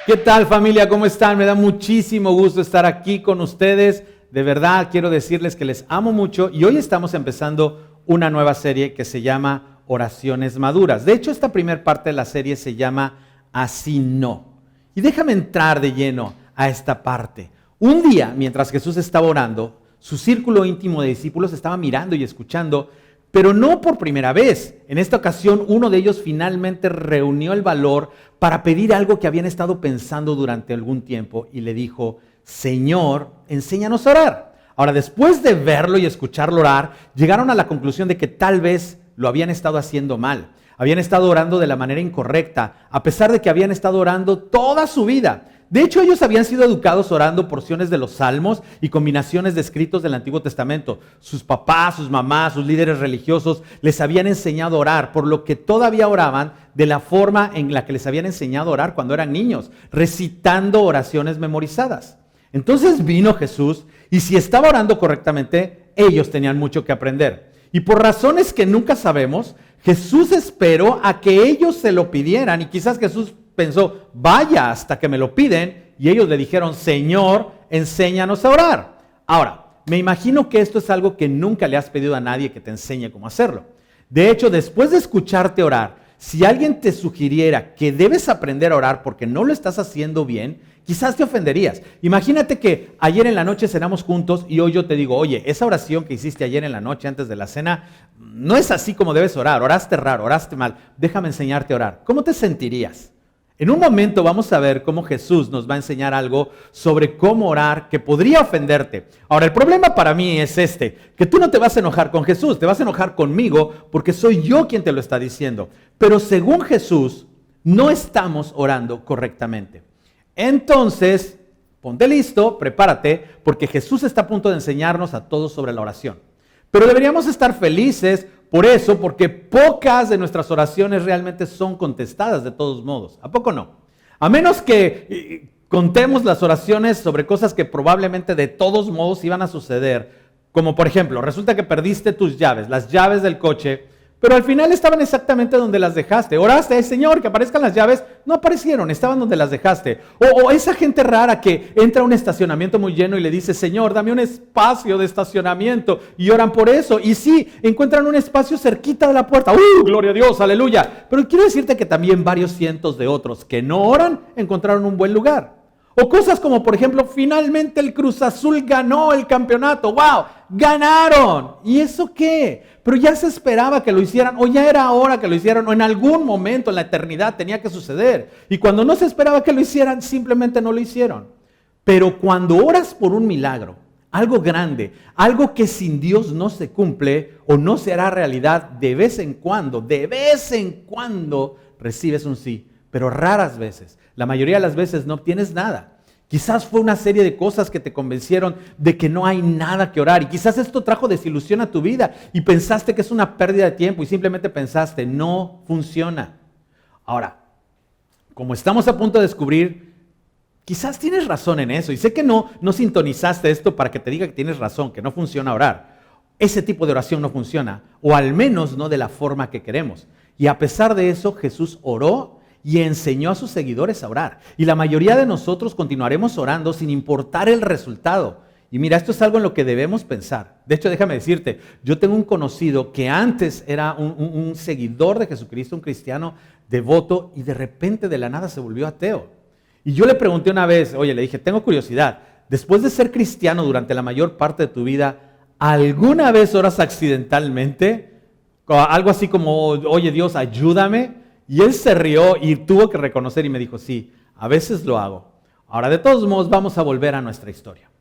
¿Qué tal, familia? ¿Cómo están? Me da muchísimo gusto estar aquí con ustedes. De verdad, quiero decirles que les amo mucho y hoy estamos empezando una nueva serie que se llama Oraciones Maduras. De hecho, esta primera parte de la serie se llama Así no. Y déjame entrar de lleno a esta parte. Un día, mientras Jesús estaba orando, su círculo íntimo de discípulos estaba mirando y escuchando, pero no por primera vez. En esta ocasión, uno de ellos finalmente reunió el valor para pedir algo que habían estado pensando durante algún tiempo y le dijo: Señor, enséñanos a orar. Ahora, después de verlo y escucharlo orar, llegaron a la conclusión de que tal vez lo habían estado haciendo mal. Habían estado orando de la manera incorrecta, a pesar de que habían estado orando toda su vida. De hecho, ellos habían sido educados orando porciones de los salmos y combinaciones de escritos del Antiguo Testamento. Sus papás, sus mamás, sus líderes religiosos les habían enseñado a orar, por lo que todavía oraban de la forma en la que les habían enseñado a orar cuando eran niños, recitando oraciones memorizadas. Entonces vino Jesús y si estaba orando correctamente, ellos tenían mucho que aprender. Y por razones que nunca sabemos, Jesús esperó a que ellos se lo pidieran y quizás Jesús pensó, vaya hasta que me lo piden, y ellos le dijeron, Señor, enséñanos a orar. Ahora, me imagino que esto es algo que nunca le has pedido a nadie que te enseñe cómo hacerlo. De hecho, después de escucharte orar, si alguien te sugiriera que debes aprender a orar porque no lo estás haciendo bien, quizás te ofenderías. Imagínate que ayer en la noche cenamos juntos y hoy yo te digo, oye, esa oración que hiciste ayer en la noche antes de la cena, no es así como debes orar, oraste raro, oraste mal, déjame enseñarte a orar. ¿Cómo te sentirías? En un momento vamos a ver cómo Jesús nos va a enseñar algo sobre cómo orar que podría ofenderte. Ahora, el problema para mí es que tú no te vas a enojar con Jesús, te vas a enojar conmigo porque soy yo quien te lo está diciendo. Pero según Jesús, no estamos orando correctamente. Entonces, ponte listo, prepárate, porque Jesús está a punto de enseñarnos a todos sobre la oración. Pero deberíamos estar felices por eso, porque pocas de nuestras oraciones realmente son contestadas de todos modos. ¿A poco no? A menos que contemos las oraciones sobre cosas que probablemente de todos modos iban a suceder. Como por ejemplo, resulta que perdiste tus llaves, las llaves del coche, pero al final estaban exactamente donde las dejaste. Oraste, Señor, que aparezcan las llaves. No aparecieron, estaban donde las dejaste. O esa gente rara que entra a un estacionamiento muy lleno y le dice, Señor, dame un espacio de estacionamiento. Y oran por eso. Y sí, encuentran un espacio cerquita de la puerta. Gloria a Dios, aleluya. Pero quiero decirte que también varios cientos de otros que no oran encontraron un buen lugar. O cosas como, por ejemplo, finalmente el Cruz Azul ganó el campeonato. ¡Wow! ¡Ganaron! ¿Y eso qué? Pero ya se esperaba que lo hicieran, o ya era hora que lo hicieran, o en algún momento en la eternidad tenía que suceder. Y cuando no se esperaba que lo hicieran, simplemente no lo hicieron. Pero cuando oras por un milagro, algo grande, algo que sin Dios no se cumple o no se hará realidad, de vez en cuando recibes un sí. Pero raras veces, la mayoría de las veces no obtienes nada. Quizás fue una serie de cosas que te convencieron de que no hay nada que orar. Y quizás esto trajo desilusión a tu vida y pensaste que es una pérdida de tiempo y simplemente pensaste, no funciona. Ahora, como estamos a punto de descubrir, quizás tienes razón en eso. Y sé que no sintonizaste esto para que te diga que tienes razón, que no funciona orar. Ese tipo de oración no funciona, o al menos no de la forma que queremos. Y a pesar de eso, Jesús oró y enseñó a sus seguidores a orar. Y la mayoría de nosotros continuaremos orando sin importar el resultado. Y mira, esto es algo en lo que debemos pensar. De hecho, déjame decirte, yo tengo un conocido que antes era un seguidor de Jesucristo, un cristiano devoto, y de repente de la nada se volvió ateo. Y yo le pregunté una vez, oye, le dije, tengo curiosidad, después de ser cristiano durante la mayor parte de tu vida, ¿alguna vez oras accidentalmente? Algo así como, oye Dios, ayúdame. Y él se rió y tuvo que reconocer y me dijo, sí, a veces lo hago. Ahora, de todos modos, vamos a volver a nuestra historia.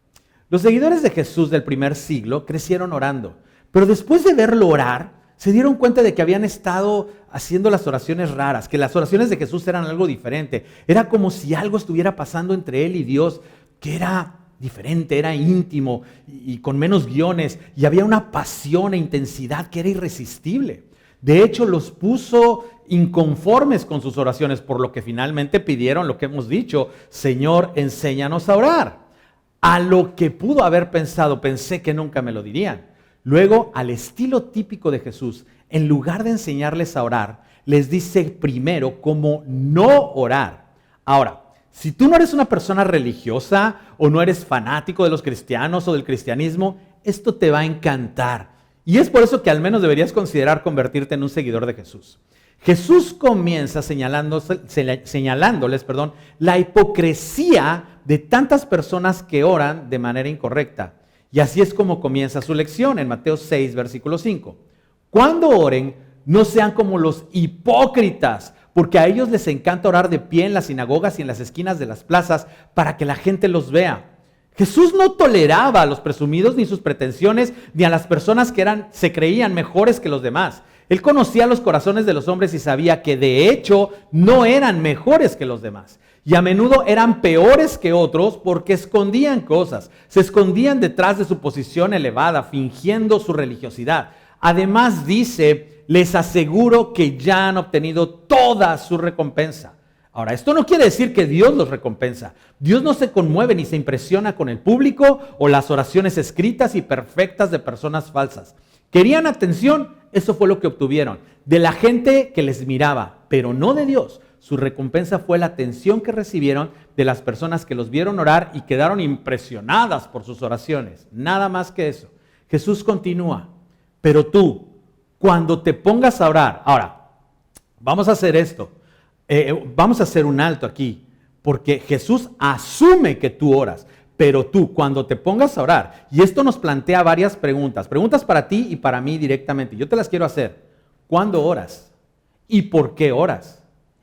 Los seguidores de Jesús del primer siglo crecieron orando, pero después de verlo orar, se dieron cuenta de que habían estado haciendo las oraciones raras, que las oraciones de Jesús eran algo diferente. Era como si algo estuviera pasando entre él y Dios, que era diferente, era íntimo y con menos guiones, y había una pasión e intensidad que era irresistible. De hecho, los puso inconformes con sus oraciones, por lo que finalmente pidieron lo que hemos dicho, Señor, enséñanos a orar. A lo que pudo haber pensado, pensé que nunca me lo dirían. Luego, al estilo típico de Jesús, en lugar de enseñarles a orar, les dice primero cómo no orar. Ahora, si tú no eres una persona religiosa o no eres fanático de los cristianos o del cristianismo, esto te va a encantar. Y es por eso que al menos deberías considerar convertirte en un seguidor de Jesús. Jesús comienza señalándoles, la hipocresía de tantas personas que oran de manera incorrecta. Y así es como comienza su lección en Mateo 6, versículo 5. Cuando oren, no sean como los hipócritas, porque a ellos les encanta orar de pie en las sinagogas y en las esquinas de las plazas para que la gente los vea. Jesús no toleraba a los presumidos ni sus pretensiones, ni a las personas que se creían mejores que los demás. Él conocía los corazones de los hombres y sabía que de hecho no eran mejores que los demás. Y a menudo eran peores que otros porque escondían cosas. Se escondían detrás de su posición elevada, fingiendo su religiosidad. Además dice, les aseguro que ya han obtenido toda su recompensa. Ahora, esto no quiere decir que Dios los recompensa. Dios no se conmueve ni se impresiona con el público o las oraciones escritas y perfectas de personas falsas. ¿Querían atención? Eso fue lo que obtuvieron. De la gente que les miraba, pero no de Dios. Su recompensa fue la atención que recibieron de las personas que los vieron orar y quedaron impresionadas por sus oraciones. Nada más que eso. Jesús continúa. Pero tú, cuando te pongas a orar, ahora, vamos a hacer esto. Vamos a hacer un alto aquí, porque Jesús asume que tú oras, pero tú cuando te pongas a orar, y esto nos plantea varias preguntas para ti y para mí directamente, yo te las quiero hacer. ¿Cuándo oras? ¿Y por qué oras?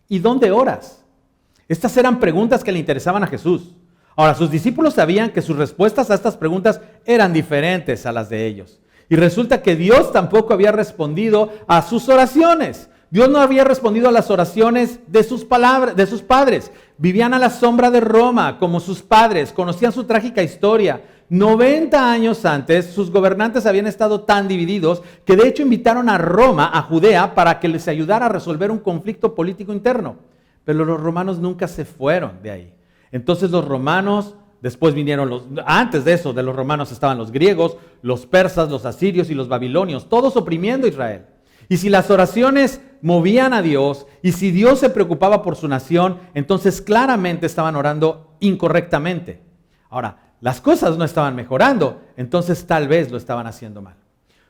¿Y dónde oras? Estas eran preguntas que le interesaban a Jesús. Ahora, sus discípulos sabían que sus respuestas a estas preguntas eran diferentes a las de ellos. Y resulta que Dios tampoco había respondido a sus oraciones. Dios no había respondido a las oraciones de sus padres. Vivían a la sombra de Roma como sus padres, conocían su trágica historia. 90 años antes, sus gobernantes habían estado tan divididos que de hecho invitaron a Roma, a Judea, para que les ayudara a resolver un conflicto político interno. Pero los romanos nunca se fueron de ahí. Entonces los romanos, después vinieron antes de eso, de los romanos estaban los griegos, los persas, los asirios y los babilonios, todos oprimiendo a Israel. Y si las oraciones movían a Dios, y si Dios se preocupaba por su nación, entonces claramente estaban orando incorrectamente. Ahora, las cosas no estaban mejorando, entonces tal vez lo estaban haciendo mal.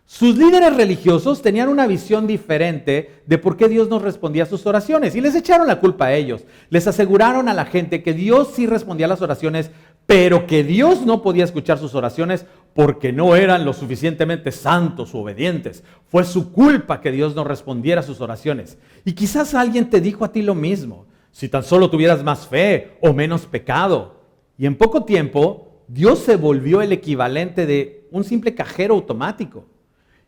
Sus líderes religiosos tenían una visión diferente de por qué Dios no respondía a sus oraciones y les echaron la culpa a ellos. Les aseguraron a la gente que Dios sí respondía a las oraciones, pero que Dios no podía escuchar sus oraciones porque no eran lo suficientemente santos u obedientes. Fue su culpa que Dios no respondiera a sus oraciones. Y quizás alguien te dijo a ti lo mismo, si tan solo tuvieras más fe o menos pecado. Y en poco tiempo, Dios se volvió el equivalente de un simple cajero automático.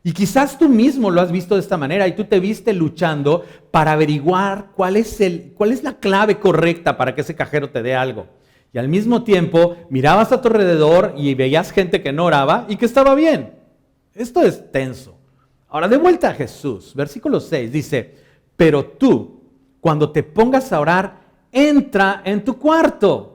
Y quizás tú mismo lo has visto de esta manera y tú te viste luchando para averiguar cuál es la clave correcta para que ese cajero te dé algo. Y al mismo tiempo mirabas a tu alrededor y veías gente que no oraba y que estaba bien. Esto es tenso. Ahora, de vuelta a Jesús, versículo 6 dice, pero tú, cuando te pongas a orar, entra en tu cuarto.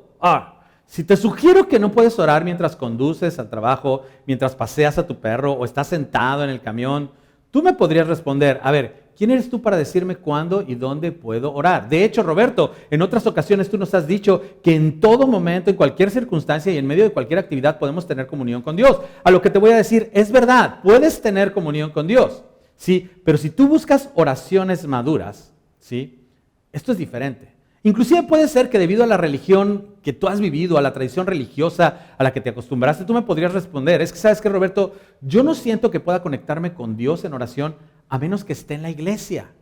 Si te sugiero que no puedes orar mientras conduces al trabajo, mientras paseas a tu perro o estás sentado en el camión, tú me podrías responder, a ver, ¿quién eres tú para decirme cuándo y dónde puedo orar? De hecho, Roberto, en otras ocasiones tú nos has dicho que en todo momento, en cualquier circunstancia y en medio de cualquier actividad podemos tener comunión con Dios. A lo que te voy a decir, es verdad, puedes tener comunión con Dios, ¿sí? Pero si tú buscas oraciones maduras, ¿sí? Esto es diferente. Inclusive puede ser que debido a la religión que tú has vivido, a la tradición religiosa a la que te acostumbraste, tú me podrías responder, es que sabes que Roberto, yo no siento que pueda conectarme con Dios en oración a menos que esté en la iglesia.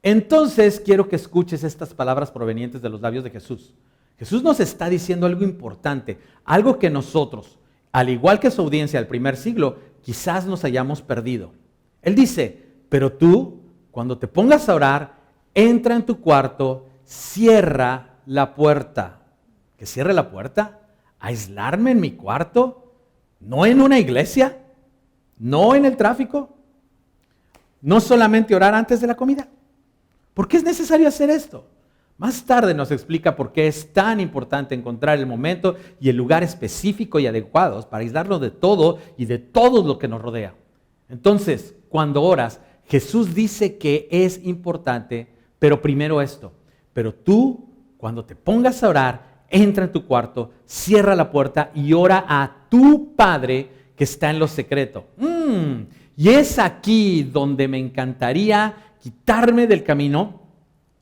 Entonces quiero que escuches estas palabras provenientes de los labios de Jesús. Jesús nos está diciendo algo importante, algo que nosotros, al igual que su audiencia del primer siglo, quizás nos hayamos perdido. Él dice, pero tú, cuando te pongas a orar, entra en tu cuarto, cierra la puerta. ¿Que cierre la puerta? ¿Aislarme en mi cuarto? ¿No en una iglesia? ¿No en el tráfico? ¿No solamente orar antes de la comida? ¿Por qué es necesario hacer esto? Más tarde nos explica por qué es tan importante encontrar el momento y el lugar específico y adecuados para aislarnos de todo y de todo lo que nos rodea. Entonces, cuando oras, Jesús dice que es importante, pero primero esto. Pero tú, cuando te pongas a orar, entra en tu cuarto, cierra la puerta y ora a tu Padre que está en lo secreto. Y es aquí donde me encantaría quitarme del camino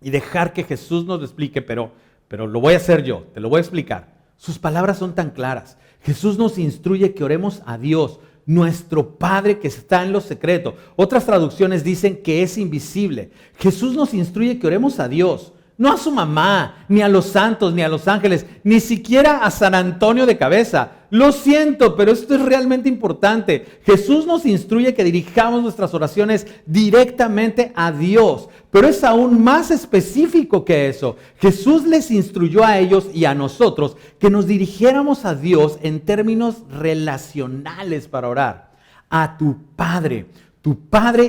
y dejar que Jesús nos lo explique, pero lo voy a hacer yo, te lo voy a explicar. Sus palabras son tan claras. Jesús nos instruye que oremos a Dios, nuestro Padre que está en lo secreto. Otras traducciones dicen que es invisible. Jesús nos instruye que oremos a Dios, no a su mamá, ni a los santos, ni a los ángeles, ni siquiera a San Antonio de Cabeza. Lo siento, pero esto es realmente importante. Jesús nos instruye que dirijamos nuestras oraciones directamente a Dios, pero es aún más específico que eso. Jesús les instruyó a ellos y a nosotros que nos dirigiéramos a Dios en términos relacionales para orar. A tu Padre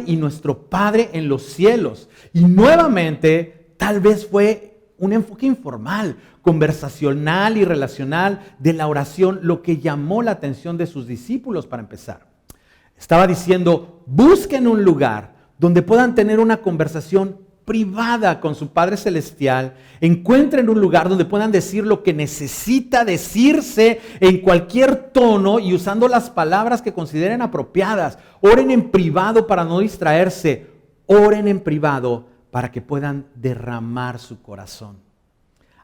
y nuestro Padre en los cielos. Y nuevamente, tal vez fue un enfoque informal, conversacional y relacional de la oración lo que llamó la atención de sus discípulos para empezar. Estaba diciendo, busquen un lugar donde puedan tener una conversación privada con su Padre Celestial. Encuentren un lugar donde puedan decir lo que necesita decirse en cualquier tono y usando las palabras que consideren apropiadas. Oren en privado para no distraerse. Oren en privado para que puedan derramar su corazón.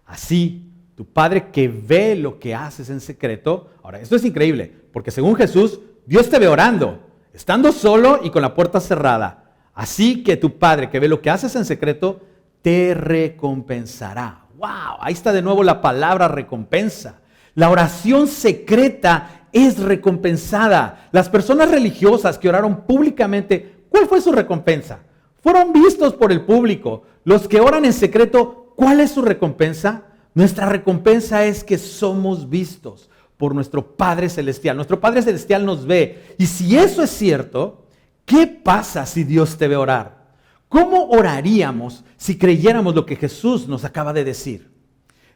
Así, tu Padre que ve lo que haces en secreto. Ahora, esto es increíble, porque según Jesús, Dios te ve orando, estando solo y con la puerta cerrada. Así que tu Padre que ve lo que haces en secreto, te recompensará. ¡Wow! Ahí está de nuevo la palabra recompensa. La oración secreta es recompensada. Las personas religiosas que oraron públicamente, ¿cuál fue su recompensa? Fueron vistos por el público. Los que oran en secreto, ¿cuál es su recompensa? Nuestra recompensa es que somos vistos por nuestro Padre Celestial. Nuestro Padre Celestial nos ve. Y si eso es cierto, ¿qué pasa si Dios te ve orar? ¿Cómo oraríamos si creyéramos lo que Jesús nos acaba de decir?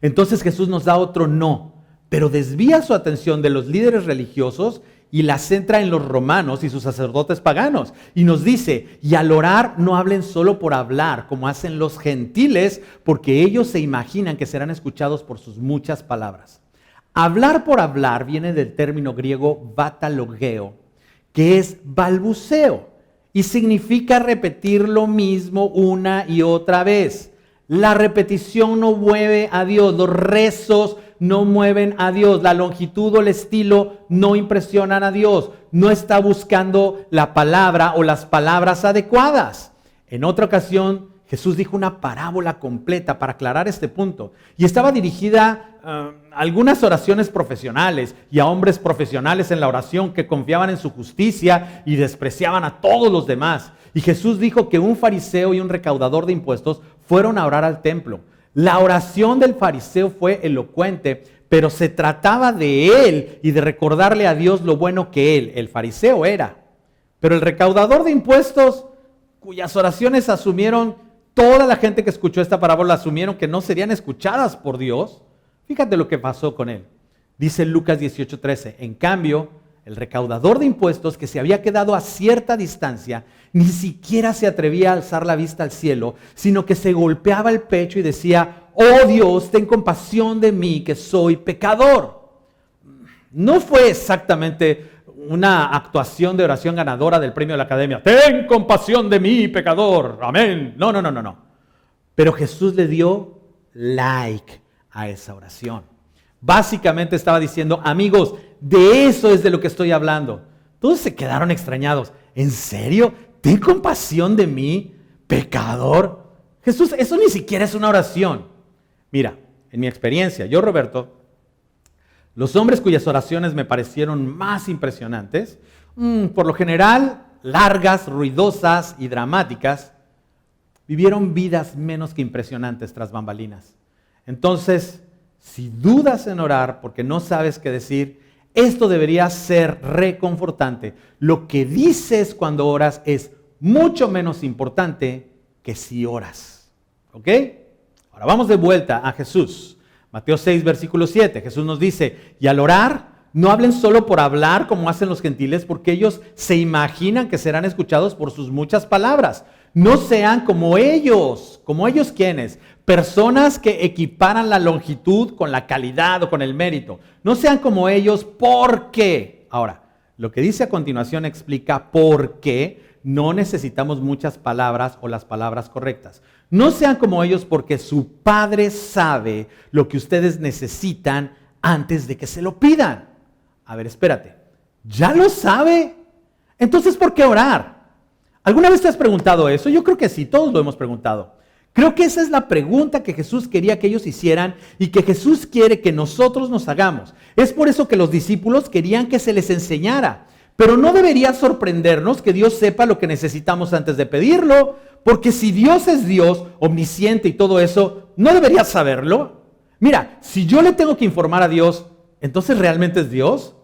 Entonces Jesús nos da otro no, pero desvía su atención de los líderes religiosos y la centra en los romanos y sus sacerdotes paganos. Y nos dice, y al orar no hablen solo por hablar, como hacen los gentiles, porque ellos se imaginan que serán escuchados por sus muchas palabras. Hablar por hablar viene del término griego batalogeo, que es balbuceo, y significa repetir lo mismo una y otra vez. La repetición no mueve a Dios, los rezos no mueven a Dios, la longitud o el estilo no impresionan a Dios, no está buscando la palabra o las palabras adecuadas. En otra ocasión, Jesús dijo una parábola completa para aclarar este punto y estaba dirigida a algunas oraciones profesionales y a hombres profesionales en la oración que confiaban en su justicia y despreciaban a todos los demás. Y Jesús dijo que un fariseo y un recaudador de impuestos fueron a orar al templo. La oración del fariseo fue elocuente, pero se trataba de él y de recordarle a Dios lo bueno que él, el fariseo, era. Pero el recaudador de impuestos, cuyas oraciones asumieron, toda la gente que escuchó esta parábola asumieron que no serían escuchadas por Dios. Fíjate lo que pasó con él. Dice Lucas 18:13, en cambio, el recaudador de impuestos, que se había quedado a cierta distancia, ni siquiera se atrevía a alzar la vista al cielo, sino que se golpeaba el pecho y decía, oh Dios, ten compasión de mí, que soy pecador. No fue exactamente una actuación de oración ganadora del premio de la Academia. Ten compasión de mí, pecador. Amén. No. Pero Jesús le dio like a esa oración. Básicamente estaba diciendo, amigos, de eso es de lo que estoy hablando. Todos se quedaron extrañados. ¿En serio? ¿Ten compasión de mí, pecador? Jesús, eso ni siquiera es una oración. Mira, en mi experiencia, yo, Roberto, los hombres cuyas oraciones me parecieron más impresionantes, por lo general, largas, ruidosas y dramáticas, vivieron vidas menos que impresionantes tras bambalinas. Entonces, si dudas en orar porque no sabes qué decir, esto debería ser reconfortante. Lo que dices cuando oras es mucho menos importante que si oras. ¿Ok? Ahora vamos de vuelta a Jesús. Mateo 6, versículo 7. Jesús nos dice, y al orar, no hablen solo por hablar como hacen los gentiles, porque ellos se imaginan que serán escuchados por sus muchas palabras. No sean como ellos. ¿Como ellos quiénes? Personas que equiparan la longitud con la calidad o con el mérito. No sean como ellos, ¿por qué? Ahora, lo que dice a continuación explica por qué no necesitamos muchas palabras o las palabras correctas. No sean como ellos porque su Padre sabe lo que ustedes necesitan antes de que se lo pidan. A ver, espérate. ¿Ya lo sabe? Entonces, ¿por qué orar? ¿Alguna vez te has preguntado eso? Yo creo que sí, todos lo hemos preguntado. Creo que esa es la pregunta que Jesús quería que ellos hicieran y que Jesús quiere que nosotros nos hagamos. Es por eso que los discípulos querían que se les enseñara. Pero no debería sorprendernos que Dios sepa lo que necesitamos antes de pedirlo, porque si Dios es Dios, omnisciente y todo eso, ¿no debería saberlo? Mira, si yo le tengo que informar a Dios, ¿entonces realmente es Dios?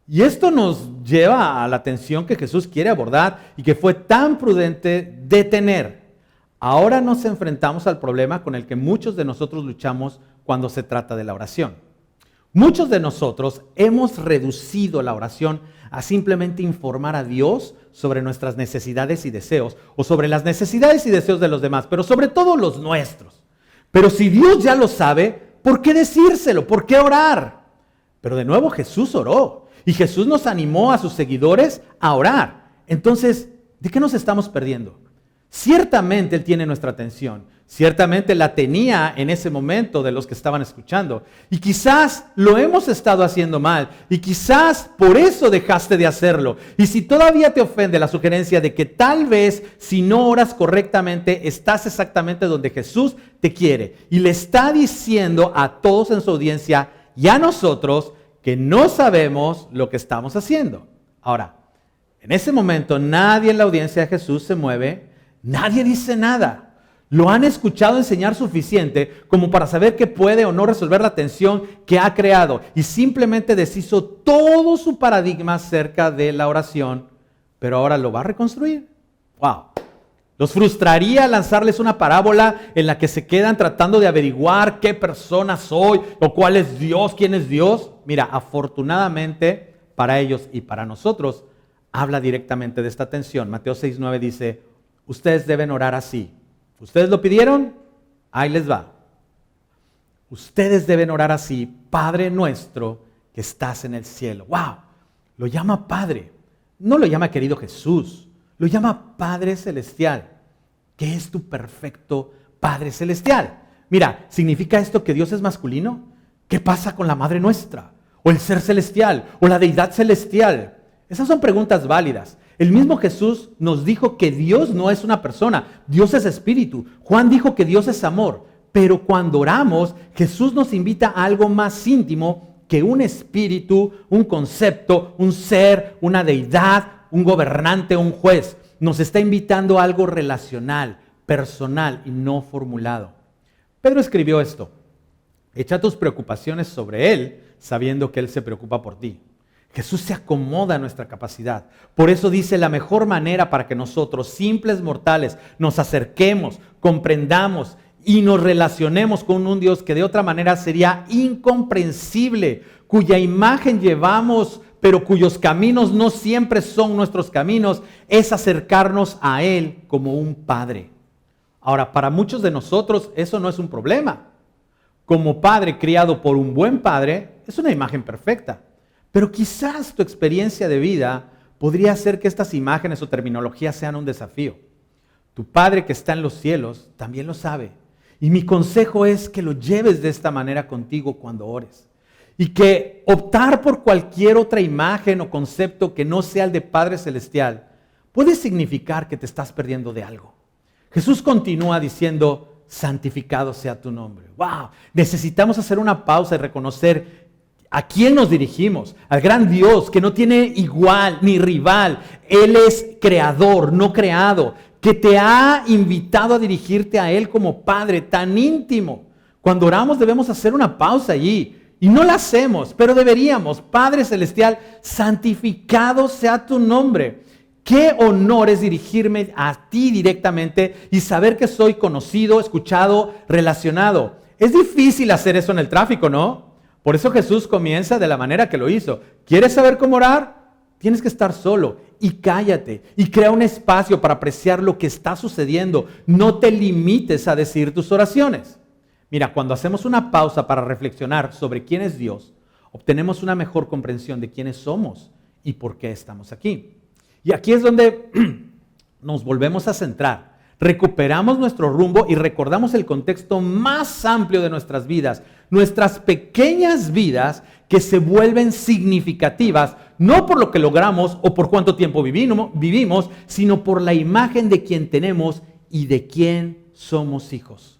Y esto nos lleva a la atención que Jesús quiere abordar y que fue tan prudente de tener. Ahora nos enfrentamos al problema con el que muchos de nosotros luchamos cuando se trata de la oración. Muchos de nosotros hemos reducido la oración a simplemente informar a Dios sobre nuestras necesidades y deseos, o sobre las necesidades y deseos de los demás, pero sobre todo los nuestros. Pero si Dios ya lo sabe, ¿por qué decírselo? ¿Por qué orar? Pero de nuevo Jesús oró, y Jesús nos animó a sus seguidores a orar. Entonces, ¿de qué nos estamos perdiendo? Ciertamente Él tiene nuestra atención, ciertamente la tenía en ese momento de los que estaban escuchando. Y quizás lo hemos estado haciendo mal, y quizás por eso dejaste de hacerlo. Y si todavía te ofende la sugerencia de que tal vez si no oras correctamente, estás exactamente donde Jesús te quiere. Y le está diciendo a todos en su audiencia y a nosotros que no sabemos lo que estamos haciendo. Ahora, en ese momento nadie en la audiencia de Jesús se mueve. Nadie dice nada. Lo han escuchado enseñar suficiente como para saber que puede o no resolver la tensión que ha creado. Y simplemente deshizo todo su paradigma acerca de la oración, pero ahora lo va a reconstruir. ¡Wow! ¿Los frustraría lanzarles una parábola en la que se quedan tratando de averiguar qué persona soy o cuál es Dios, quién es Dios? Mira, afortunadamente para ellos y para nosotros, habla directamente de esta tensión. Mateo 6:9 dice: ustedes deben orar así. ¿Ustedes lo pidieron? Ahí les va. Ustedes deben orar así: Padre nuestro que estás en el cielo. ¡Wow! Lo llama Padre. No lo llama querido Jesús. Lo llama Padre Celestial, que es tu perfecto Padre Celestial. Mira, ¿significa esto que Dios es masculino? ¿Qué pasa con la Madre Nuestra? ¿O el Ser Celestial? ¿O la Deidad Celestial? Esas son preguntas válidas. El mismo Jesús nos dijo que Dios no es una persona, Dios es espíritu. Juan dijo que Dios es amor. Pero cuando oramos, Jesús nos invita a algo más íntimo que un espíritu, un concepto, un ser, una deidad, un gobernante, un juez. Nos está invitando a algo relacional, personal y no formulado. Pedro escribió esto: echa tus preocupaciones sobre Él, sabiendo que Él se preocupa por ti. Jesús se acomoda a nuestra capacidad. Por eso dice: la mejor manera para que nosotros, simples mortales, nos acerquemos, comprendamos y nos relacionemos con un Dios que de otra manera sería incomprensible, cuya imagen llevamos, pero cuyos caminos no siempre son nuestros caminos, es acercarnos a Él como un Padre. Ahora, para muchos de nosotros eso no es un problema. Como padre criado por un buen padre, es una imagen perfecta. Pero quizás tu experiencia de vida podría hacer que estas imágenes o terminologías sean un desafío. Tu Padre que está en los cielos también lo sabe. Y mi consejo es que lo lleves de esta manera contigo cuando ores. Y que optar por cualquier otra imagen o concepto que no sea el de Padre Celestial puede significar que te estás perdiendo de algo. Jesús continúa diciendo: santificado sea tu nombre. ¡Wow! Necesitamos hacer una pausa y reconocer a quién nos dirigimos. Al gran Dios que no tiene igual ni rival. Él es creador, no creado, que te ha invitado a dirigirte a Él como Padre tan íntimo. Cuando oramos debemos hacer una pausa allí. Y no la hacemos, pero deberíamos. Padre Celestial, santificado sea tu nombre. Qué honor es dirigirme a ti directamente y saber que soy conocido, escuchado, relacionado. Es difícil hacer eso en el tráfico, ¿no? Por eso Jesús comienza de la manera que lo hizo. ¿Quieres saber cómo orar? Tienes que estar solo y cállate y crea un espacio para apreciar lo que está sucediendo. No te limites a decir tus oraciones. Mira, cuando hacemos una pausa para reflexionar sobre quién es Dios, obtenemos una mejor comprensión de quiénes somos y por qué estamos aquí. Y aquí es donde nos volvemos a centrar. Recuperamos nuestro rumbo y recordamos el contexto más amplio de nuestras vidas, nuestras pequeñas vidas que se vuelven significativas, no por lo que logramos o por cuánto tiempo vivimos, sino por la imagen de quien tenemos y de quién somos hijos.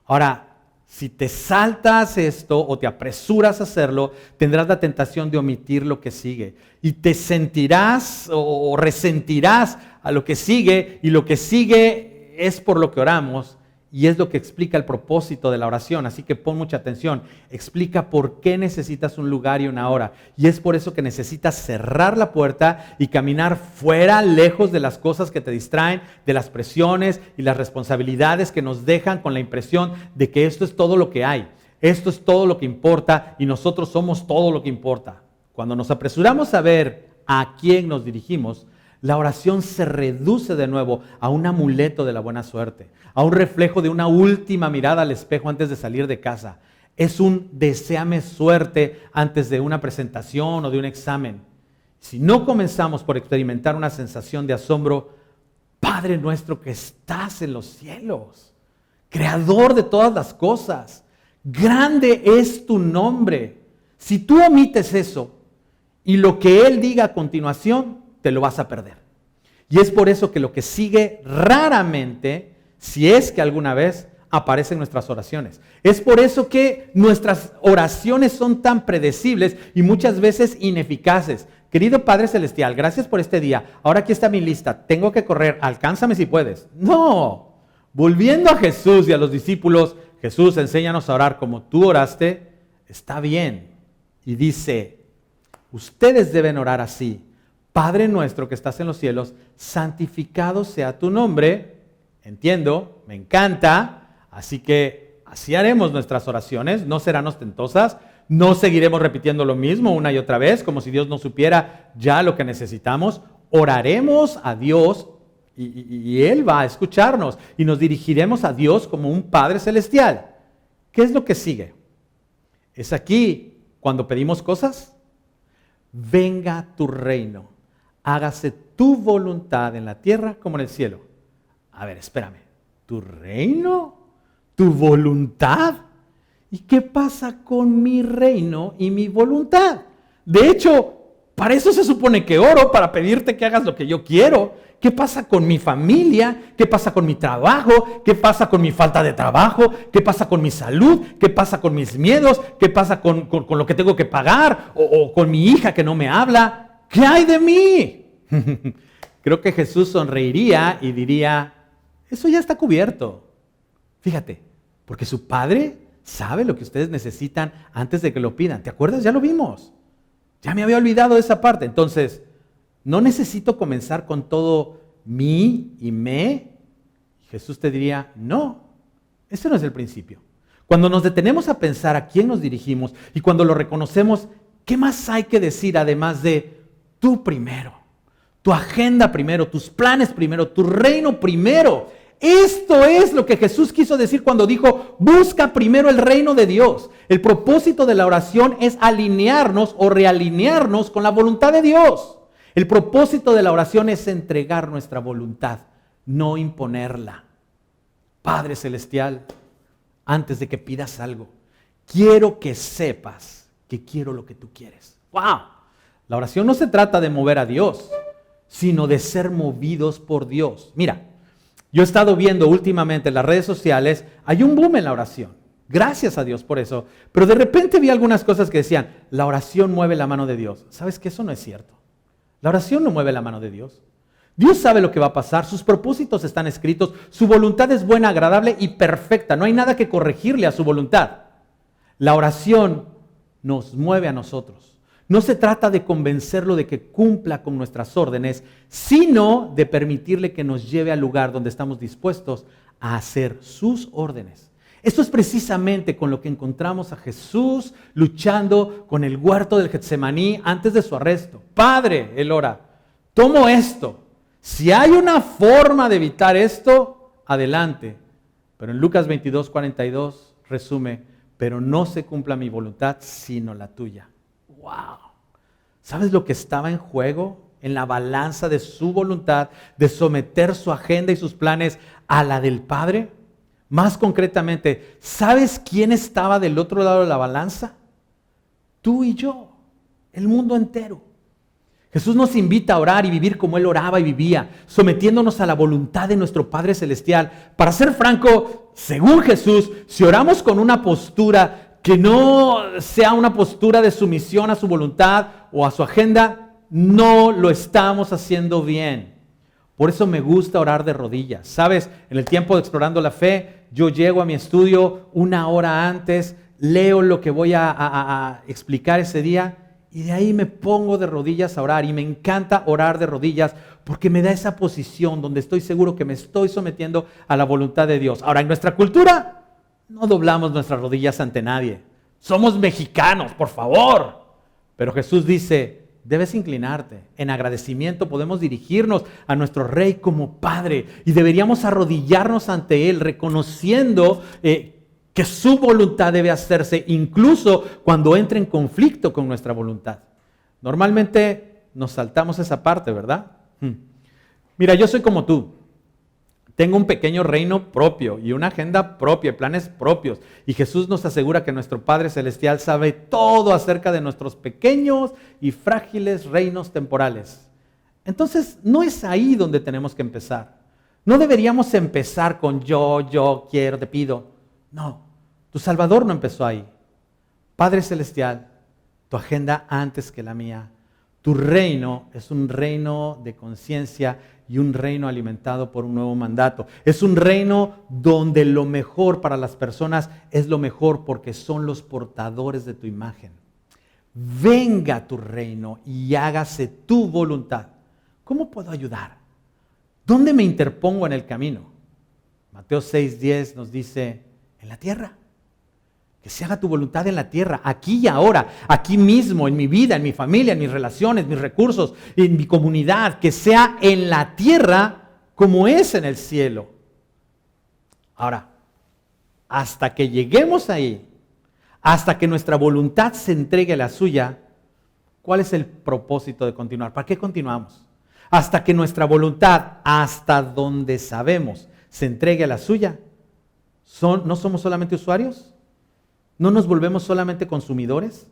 Ahora, si te saltas esto o te apresuras a hacerlo, tendrás la tentación de omitir lo que sigue y te sentirás o resentirás a lo que sigue, y lo que sigue es por lo que oramos y es lo que explica el propósito de la oración. Así que pon mucha atención. Explica por qué necesitas un lugar y una hora. Y es por eso que necesitas cerrar la puerta y caminar fuera, lejos de las cosas que te distraen, de las presiones y las responsabilidades que nos dejan con la impresión de que esto es todo lo que hay. Esto es todo lo que importa y nosotros somos todo lo que importa. Cuando nos apresuramos a ver a quién nos dirigimos, la oración se reduce de nuevo a un amuleto de la buena suerte, a un reflejo de una última mirada al espejo antes de salir de casa. Es un deséame suerte antes de una presentación o de un examen. Si no comenzamos por experimentar una sensación de asombro, Padre nuestro que estás en los cielos, creador de todas las cosas, grande es tu nombre. Si tú omites eso y lo que Él diga a continuación, te lo vas a perder. Y es por eso que lo que sigue raramente, si es que alguna vez, aparece en nuestras oraciones. Es por eso que nuestras oraciones son tan predecibles y muchas veces ineficaces. Querido Padre Celestial, gracias por este día. Ahora aquí está mi lista. Tengo que correr. Alcánzame si puedes. No. Volviendo a Jesús y a los discípulos, Jesús, enséñanos a orar como tú oraste. Está bien. Y dice, ustedes deben orar así. Padre nuestro que estás en los cielos, santificado sea tu nombre. Entiendo, me encanta. Así que así haremos nuestras oraciones, no serán ostentosas, no seguiremos repitiendo lo mismo una y otra vez, como si Dios no supiera ya lo que necesitamos. Oraremos a Dios y Él va a escucharnos y nos dirigiremos a Dios como un Padre celestial. ¿Qué es lo que sigue? Es aquí cuando pedimos cosas. Venga tu reino. Hágase tu voluntad en la tierra como en el cielo. A ver, espérame. ¿Tu reino? ¿Tu voluntad? ¿Y qué pasa con mi reino y mi voluntad? De hecho, para eso se supone que oro, para pedirte que hagas lo que yo quiero. ¿Qué pasa con mi familia? ¿Qué pasa con mi trabajo? ¿Qué pasa con mi falta de trabajo? ¿Qué pasa con mi salud? ¿Qué pasa con mis miedos? ¿Qué pasa con lo que tengo que pagar? ¿O con mi hija que no me habla? ¿Qué hay de mí? Creo que Jesús sonreiría y diría, eso ya está cubierto. Fíjate, porque su Padre sabe lo que ustedes necesitan antes de que lo pidan. ¿Te acuerdas? Ya lo vimos. Ya me había olvidado de esa parte. Entonces, no necesito comenzar con todo mí y me. Jesús te diría, no, ese no es el principio. Cuando nos detenemos a pensar a quién nos dirigimos y cuando lo reconocemos, ¿qué más hay que decir además de tú primero? Tu agenda primero, tus planes primero, tu reino primero. Esto es lo que Jesús quiso decir cuando dijo, busca primero el reino de Dios. El propósito de la oración es alinearnos o realinearnos con la voluntad de Dios. El propósito de la oración es entregar nuestra voluntad, no imponerla. Padre Celestial, antes de que pidas algo, quiero que sepas que quiero lo que tú quieres. ¡Wow! La oración no se trata de mover a Dios, sino de ser movidos por Dios. Mira, yo he estado viendo últimamente en las redes sociales, hay un boom en la oración. Gracias a Dios por eso. Pero de repente vi algunas cosas que decían, la oración mueve la mano de Dios. ¿Sabes qué? Eso no es cierto. La oración no mueve la mano de Dios. Dios sabe lo que va a pasar, sus propósitos están escritos, su voluntad es buena, agradable y perfecta. No hay nada que corregirle a su voluntad. La oración nos mueve a nosotros. No se trata de convencerlo de que cumpla con nuestras órdenes, sino de permitirle que nos lleve al lugar donde estamos dispuestos a hacer sus órdenes. Esto es precisamente con lo que encontramos a Jesús luchando con el huerto del Getsemaní antes de su arresto. Padre, él ora, tomo esto. Si hay una forma de evitar esto, adelante. Pero en Lucas 22:42 resume, pero no se cumpla mi voluntad, sino la tuya. ¡Wow! ¿Sabes lo que estaba en juego en la balanza de su voluntad, de someter su agenda y sus planes a la del Padre? Más concretamente, ¿sabes quién estaba del otro lado de la balanza? Tú y yo, el mundo entero. Jesús nos invita a orar y vivir como Él oraba y vivía, sometiéndonos a la voluntad de nuestro Padre Celestial. Para ser franco, según Jesús, si oramos con una postura que no sea una postura de sumisión a su voluntad o a su agenda, no lo estamos haciendo bien. Por eso me gusta orar de rodillas. ¿Sabes? En el tiempo de Explorando la Fe, yo llego a mi estudio 1 hora antes, leo lo que voy a explicar ese día y de ahí me pongo de rodillas a orar. Y me encanta orar de rodillas porque me da esa posición donde estoy seguro que me estoy sometiendo a la voluntad de Dios. Ahora, en nuestra cultura no doblamos nuestras rodillas ante nadie. Somos mexicanos, por favor. Pero Jesús dice, debes inclinarte. En agradecimiento podemos dirigirnos a nuestro Rey como Padre y deberíamos arrodillarnos ante Él, reconociendo que su voluntad debe hacerse incluso cuando entre en conflicto con nuestra voluntad. Normalmente nos saltamos esa parte, ¿verdad? Mira, yo soy como tú. Tengo un pequeño reino propio y una agenda propia, planes propios. Y Jesús nos asegura que nuestro Padre Celestial sabe todo acerca de nuestros pequeños y frágiles reinos temporales. Entonces, no es ahí donde tenemos que empezar. No deberíamos empezar con yo quiero, te pido. No, tu Salvador no empezó ahí. Padre Celestial, tu agenda antes que la mía. Tu reino es un reino de conciencia y un reino alimentado por un nuevo mandato. Es un reino donde lo mejor para las personas es lo mejor porque son los portadores de tu imagen. Venga tu reino y hágase tu voluntad. ¿Cómo puedo ayudar? ¿Dónde me interpongo en el camino? Mateo 6:10 nos dice, en la tierra. Que se haga tu voluntad en la tierra, aquí y ahora, aquí mismo, en mi vida, en mi familia, en mis relaciones, mis recursos, en mi comunidad, que sea en la tierra como es en el cielo. Ahora, hasta que lleguemos ahí, hasta que nuestra voluntad se entregue a la suya, ¿cuál es el propósito de continuar? ¿Para qué continuamos? Hasta que nuestra voluntad, hasta donde sabemos, se entregue a la suya, ¿no somos solamente usuarios? ¿No nos volvemos solamente consumidores?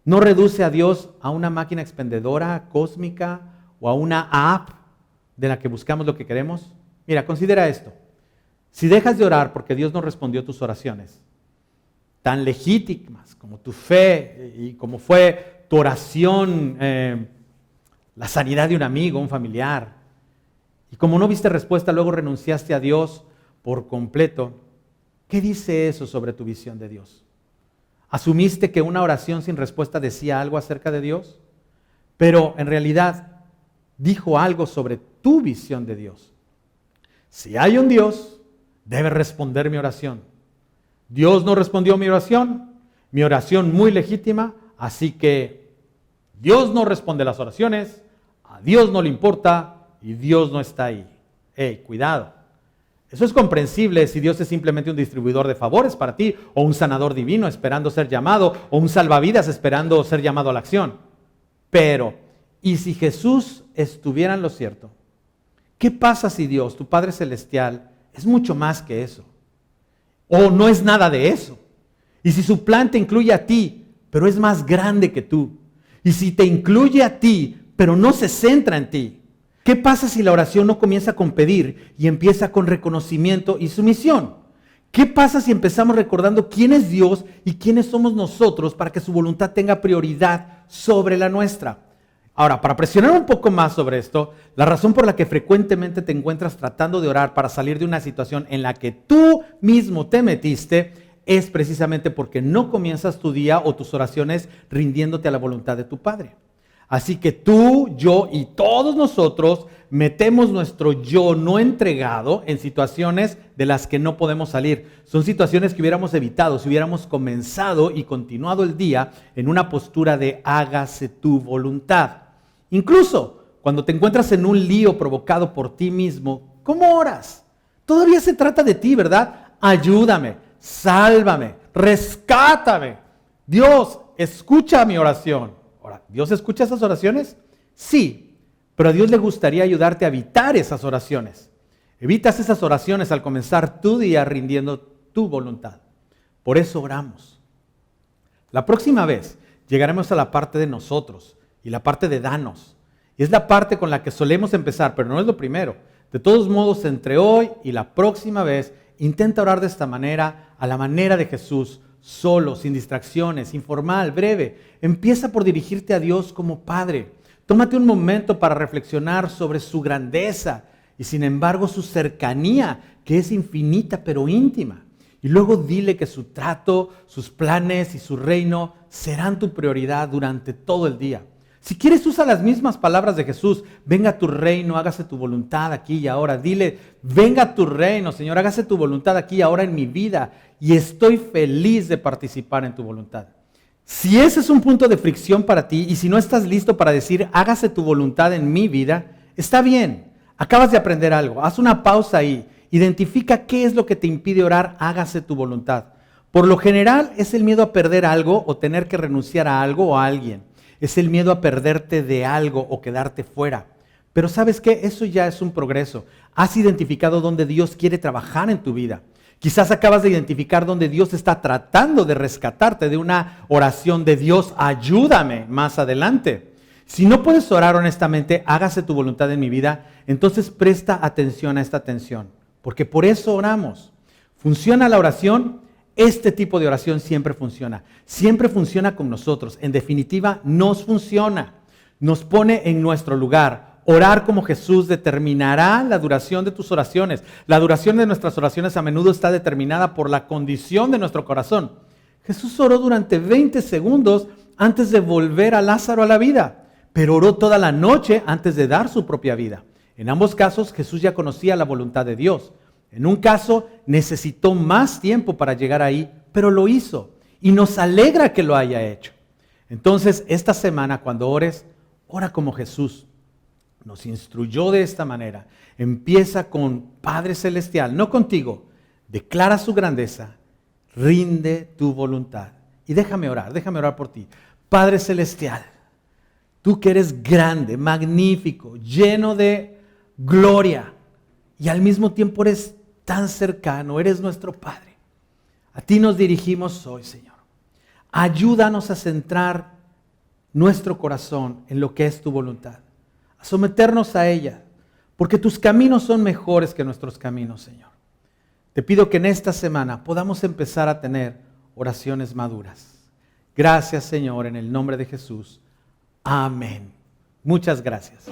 ¿No reduce a Dios a una máquina expendedora cósmica o a una app de la que buscamos lo que queremos? Mira, considera esto. Si dejas de orar porque Dios no respondió tus oraciones, tan legítimas como tu fe y como fue tu oración, la sanidad de un amigo, un familiar, y como no viste respuesta, luego renunciaste a Dios por completo, ¿qué dice eso sobre tu visión de Dios? ¿Asumiste que una oración sin respuesta decía algo acerca de Dios? Pero en realidad dijo algo sobre tu visión de Dios. Si hay un Dios, debe responder mi oración. Dios no respondió mi oración muy legítima, así que Dios no responde las oraciones, a Dios no le importa y Dios no está ahí. Cuidado. Eso es comprensible si Dios es simplemente un distribuidor de favores para ti, o un sanador divino esperando ser llamado, o un salvavidas esperando ser llamado a la acción. Pero, ¿y si Jesús estuviera en lo cierto? ¿Qué pasa si Dios, tu Padre Celestial, es mucho más que eso? ¿O no es nada de eso? ¿Y si su plan te incluye a ti, pero es más grande que tú? ¿Y si te incluye a ti, pero no se centra en ti? ¿Qué pasa si la oración no comienza con pedir y empieza con reconocimiento y sumisión? ¿Qué pasa si empezamos recordando quién es Dios y quiénes somos nosotros para que su voluntad tenga prioridad sobre la nuestra? Ahora, para presionar un poco más sobre esto, la razón por la que frecuentemente te encuentras tratando de orar para salir de una situación en la que tú mismo te metiste es precisamente porque no comienzas tu día o tus oraciones rindiéndote a la voluntad de tu Padre. Así que tú, yo y todos nosotros metemos nuestro yo no entregado en situaciones de las que no podemos salir. Son situaciones que hubiéramos evitado si hubiéramos comenzado y continuado el día en una postura de hágase tu voluntad. Incluso cuando te encuentras en un lío provocado por ti mismo, ¿cómo oras? Todavía se trata de ti, ¿verdad? Ayúdame, sálvame, rescátame. Dios, escucha mi oración. Ahora, ¿Dios escucha esas oraciones? Sí, pero a Dios le gustaría ayudarte a evitar esas oraciones. Evitas esas oraciones al comenzar tu día rindiendo tu voluntad. Por eso oramos. La próxima vez llegaremos a la parte de nosotros y la parte de danos. Y es la parte con la que solemos empezar, pero no es lo primero. De todos modos, entre hoy y la próxima vez, intenta orar de esta manera, a la manera de Jesús, solo, sin distracciones, informal, breve. Empieza por dirigirte a Dios como Padre. Tómate un momento para reflexionar sobre su grandeza y sin embargo su cercanía, que es infinita pero íntima. Y luego dile que su trato, sus planes y su reino serán tu prioridad durante todo el día. Si quieres, usa las mismas palabras de Jesús. Venga tu reino, hágase tu voluntad aquí y ahora. Dile, venga tu reino, Señor, hágase tu voluntad aquí y ahora en mi vida. Y estoy feliz de participar en tu voluntad. Si ese es un punto de fricción para ti y si no estás listo para decir, hágase tu voluntad en mi vida, está bien. Acabas de aprender algo. Haz una pausa ahí. Identifica qué es lo que te impide orar, hágase tu voluntad. Por lo general es el miedo a perder algo o tener que renunciar a algo o a alguien. Es el miedo a perderte de algo o quedarte fuera. Pero ¿sabes qué? Eso ya es un progreso. Has identificado dónde Dios quiere trabajar en tu vida. Quizás acabas de identificar dónde Dios está tratando de rescatarte de una oración de Dios, ayúdame más adelante. Si no puedes orar honestamente, hágase tu voluntad en mi vida, entonces presta atención a esta tensión, porque por eso oramos. ¿Funciona la oración? Este tipo de oración siempre funciona con nosotros. En definitiva, nos funciona, nos pone en nuestro lugar. Orar como Jesús determinará la duración de tus oraciones. La duración de nuestras oraciones a menudo está determinada por la condición de nuestro corazón. Jesús oró durante 20 segundos antes de volver a Lázaro a la vida, pero oró toda la noche antes de dar su propia vida. En ambos casos, Jesús ya conocía la voluntad de Dios. En un caso, necesitó más tiempo para llegar ahí, pero lo hizo. Y nos alegra que lo haya hecho. Entonces, esta semana, cuando ores, ora como Jesús nos instruyó de esta manera. Empieza con Padre Celestial, no contigo. Declara su grandeza, rinde tu voluntad. Y déjame orar por ti. Padre Celestial, tú que eres grande, magnífico, lleno de gloria, y al mismo tiempo eres tan cercano, eres nuestro Padre. A ti nos dirigimos hoy, Señor. Ayúdanos a centrar nuestro corazón en lo que es tu voluntad, a someternos a ella, porque tus caminos son mejores que nuestros caminos, Señor. Te pido que en esta semana podamos empezar a tener oraciones maduras. Gracias, Señor, en el nombre de Jesús. Amén. Muchas gracias.